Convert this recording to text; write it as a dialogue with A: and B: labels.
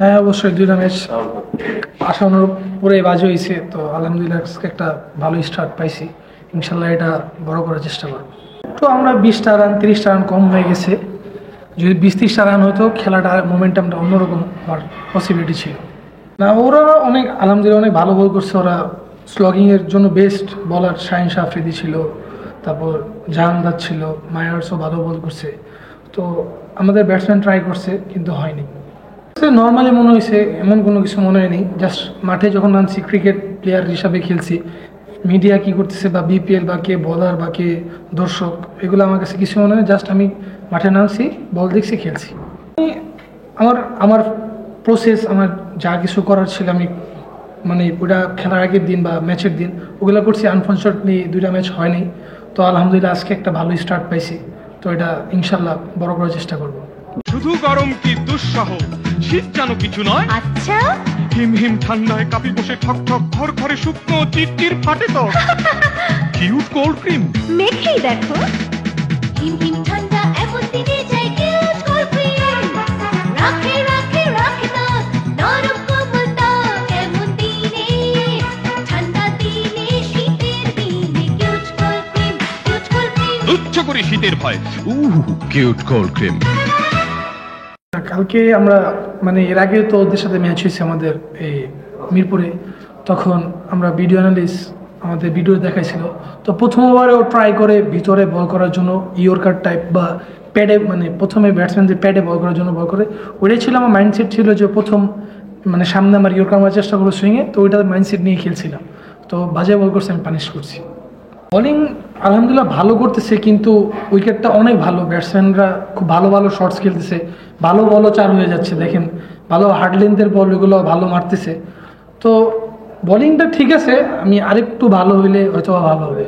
A: হ্যাঁ অবশ্যই দুইটা ম্যাচ আশানুরূপ পুরো বাজে হয়েছে, তো আলহামদুলিল্লাহ আজকে একটা ভালো স্টার্ট পাইছি। ইনশাল্লাহ এটা বড় করার চেষ্টা করব। তো আমরা 20টা রান 30টা রান কম হয়ে গেছে, যদি 20-30টা রান হতো খেলাটা মোমেন্টামটা অন্যরকম হওয়ার পসিবিলিটি ছিল। না ওরা অনেক আলহামদুলিল্লাহ অনেক ভালো বল করছে। ওরা স্লগিংয়ের জন্য বেস্ট বলার শাহিন শাহ আফ্রিদি ছিল, তারপর জাহানদার ছিল, মায়ার্সও ভালো বল করছে। তো আমাদের ব্যাটসম্যান ট্রাই করছে কিন্তু হয়নি। নর্মালি মনে হয়েছে, এমন কোনো কিছু মনে হয়নি। জাস্ট মাঠে যখন নামছি ক্রিকেট প্লেয়ার হিসাবে খেলছি, মিডিয়া কী করতেছে বা বিপিএল বা কে বলার বা কে দর্শক এগুলো আমার কাছে কিছু মনে হয়। জাস্ট আমি মাঠে নামছি, বল দেখছি, খেলছি। আমার আমার প্রসেস, আমার যা কিছু করার ছিল আমি মানে ওটা খেলার আগের দিন বা ম্যাচের দিন ওগুলো করছি। আনফর্চুনেটলি দুইটা ম্যাচ হয়নি। তো আলহামদুলিল্লাহ আজকে একটা ভালো স্টার্ট পাইছি, তো এটা ইনশাল্লাহ বড় করার চেষ্টা করব।
B: শুধু গরম কি দুঃসহ, শীত যেন কিছু নয়।
C: আচ্ছা
B: হিম হিম ঠান্ডায় কাপি বসে ঠক ঠক ঘর ঘরে শুকনো চিরচির ফাটে তো কিউট কোল্ড ক্রিম
C: মেখেই দেখো। হিম হিম ঠান্ডা এমন দিনে চাই কিউট কোল্ড ক্রিম। রাখে রাখে রাখে তো নরম কোমল ত্বক এমন দিনে, ঠান্ডা দিনে শীতের দিনে cute cold cream, cute cold cream.
B: তুচ্ছ করে শীতের ভয় কিউট কোল্ড ক্রিম।
A: কালকে আমরা মানে এর আগে তো ওদের সাথে ম্যাচ হয়েছে আমাদের এই মিরপুরে, তখন আমরা ভিডিও অ্যানালিস্ট আমাদের ভিডিও দেখাইছিল। তো প্রথমবারে ও ট্রাই করে ভিতরে বল করার জন্য ইয়র্কার টাইপ বা প্যাডে, মানে প্রথমে ব্যাটসম্যানদের প্যাডে বল করার জন্য বল করে। ওইটাই ছিল আমার মাইন্ডসেট ছিল যে প্রথম মানে সামনে আমার ইয়র্কার মারার চেষ্টা করবো সুইংয়ে, তো ওইটা মাইন্ডসেট নিয়ে খেলছিলাম। তো বাজে বল করছে, আমি পানিশ করছি। বোলিং আলহামদুলিল্লাহ ভালো করতেছে, কিন্তু উইকেটটা অনেক ভালো। ব্যাটসম্যানরা খুব ভালো ভালো শটস খেলতেছে, ভালো বলও চার হয়ে যাচ্ছে। দেখেন ভালো হার্ড লেন্থের বল এগুলো ভালো মারতেছে। তো বোলিংটা ঠিক আছে, আমি আরেকটু ভালো হইলে হয়তো ভালো হবে।